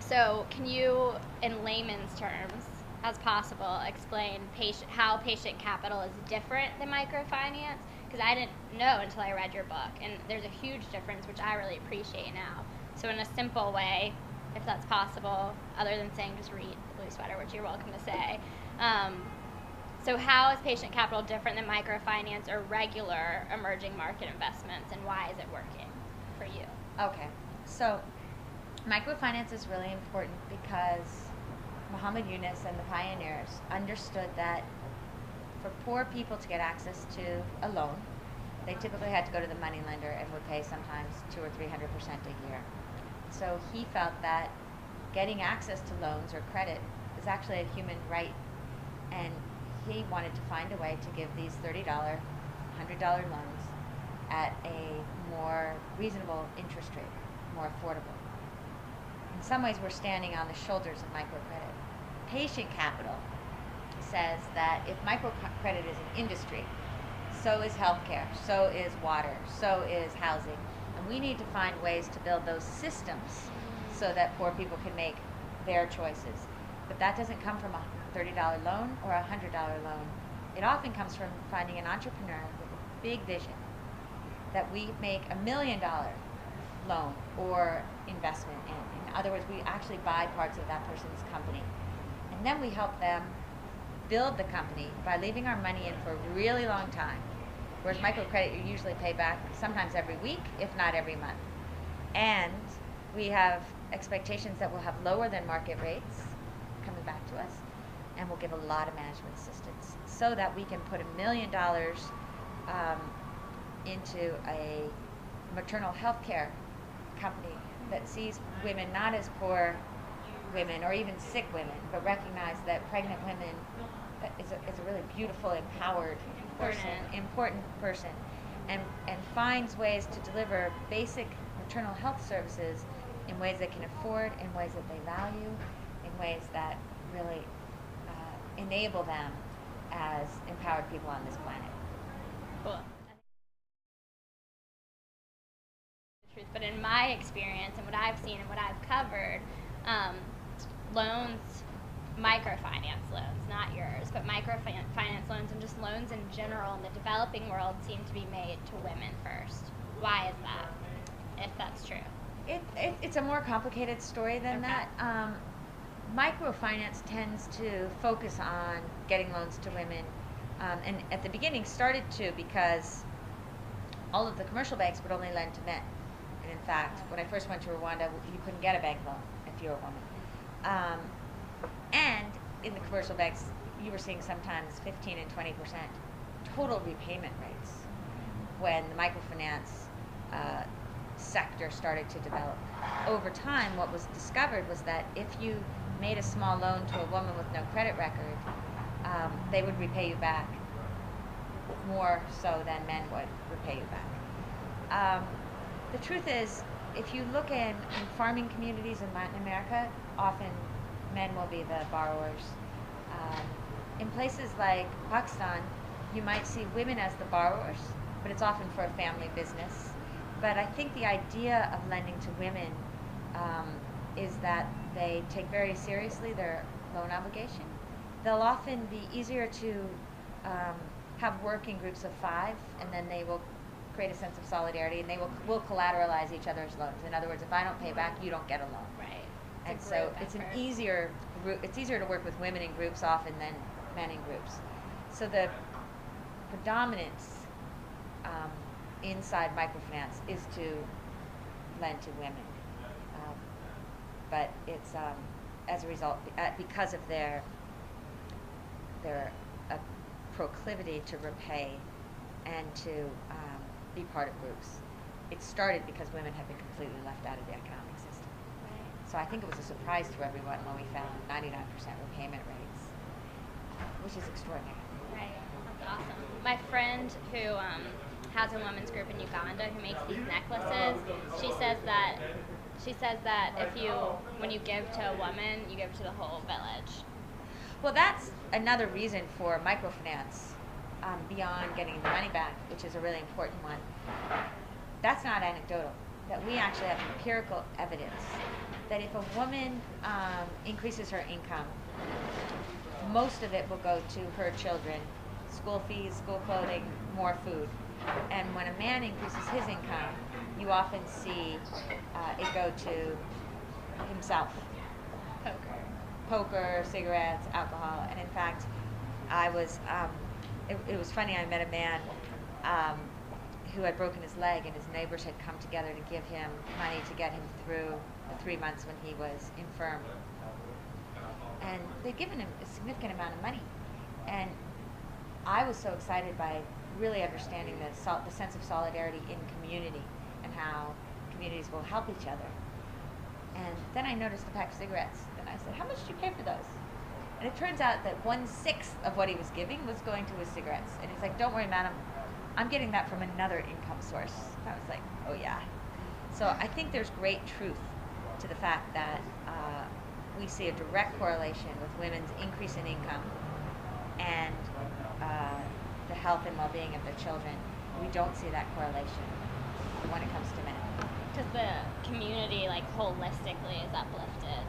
So can you, in layman's terms, as possible, explain how patient capital is different than microfinance? Because I didn't know until I read your book, and there's a huge difference, which I really appreciate now. So in a simple way, if that's possible, other than saying just read the Blue Sweater, which you're welcome to say. So how is patient capital different than microfinance or regular emerging market investments, and why is it working for you? Okay, so microfinance is really important because Muhammad Yunus and the pioneers understood that for poor people to get access to a loan, they typically had to go to the moneylender and would pay sometimes 200 or 300% a year. So he felt that getting access to loans or credit is actually a human right, and he wanted to find a way to give these $30, $100 loans at a more reasonable interest rate, more affordable. In some ways, we're standing on the shoulders of microcredit. Patient capital says that if microcredit is an industry, so is healthcare, so is water, so is housing. And we need to find ways to build those systems so that poor people can make their choices. But that doesn't come from a $30 loan or a $100 loan. It often comes from finding an entrepreneur with a big vision that we make $1 million loan or investment in. In other words, we actually buy parts of that person's company. And then we help them build the company by leaving our money in for a really long time. Whereas microcredit, you usually pay back sometimes every week, if not every month. And we have expectations that we'll have lower than market rates coming back to us, and we'll give a lot of management assistance so that we can put $1 million into a maternal health care company that sees women not as poor women or even sick women, but recognize that pregnant women is a really beautiful, empowered important person, and finds ways to deliver basic maternal health services in ways they can afford, in ways that they value, in ways that really enable them as empowered people on this planet. Cool. But in my experience and what I've seen and what I've covered, loans, microfinance loans, not yours, but microfinance loans and just loans in general in the developing world seem to be made to women first. Why is that, if that's true? It's a more complicated story than that. Microfinance tends to focus on getting loans to women, and at the beginning started to because all of the commercial banks would only lend to men. And in fact, when I first went to Rwanda, you couldn't get a bank loan if you were a woman. And in the commercial banks, you were seeing sometimes 15 and 20% total repayment rates when the microfinance sector started to develop. Over time, what was discovered was that if you made a small loan to a woman with no credit record, they would repay you back more so than men would repay you back. The truth is, if you look in farming communities in Latin America, often men will be the borrowers. In places like Pakistan, you might see women as the borrowers, but it's often for a family business. But I think the idea of lending to women is that they take very seriously their loan obligation. They'll often be easier to have working groups of 5, and then they will create a sense of solidarity, and they will collateralize each other's loans. In other words, if I don't pay back, you don't get a loan. Right. And so it's easier to work with women in groups often than men in groups. So the predominance inside microfinance is to lend to women, but it's as a result because of their proclivity to repay and to be part of groups. It started because women have been completely left out of the economic system. Right. So I think it was a surprise to everyone when we found 99% repayment rates, which is extraordinary. Right. That's awesome. My friend who has a women's group in Uganda who makes these necklaces, she says that when you give to a woman, you give to the whole village. Well, that's another reason for microfinance, beyond getting the money back, which is a really important one. That's not anecdotal. that we actually have empirical evidence that if a woman increases her income, most of it will go to her children, school fees, school clothing, more food. And when a man increases his income, you often see it go to himself. Poker, cigarettes, alcohol. And in fact, I was, it was funny, I met a man who had broken his leg, and his neighbors had come together to give him money to get him through the 3 months when he was infirm. And they'd given him a significant amount of money. And I was so excited by really understanding the sense of solidarity in community and how communities will help each other. And then I noticed the pack of cigarettes, and I said, how much did you pay for those? And it turns out that 1/6 of what he was giving was going to his cigarettes. And he's like, don't worry, madam, I'm getting that from another income source. And I was like, oh yeah. So I think there's great truth to the fact that we see a direct correlation with women's increase in income and the health and well-being of their children. We don't see that correlation when it comes to men. Because the community, like, holistically is uplifted.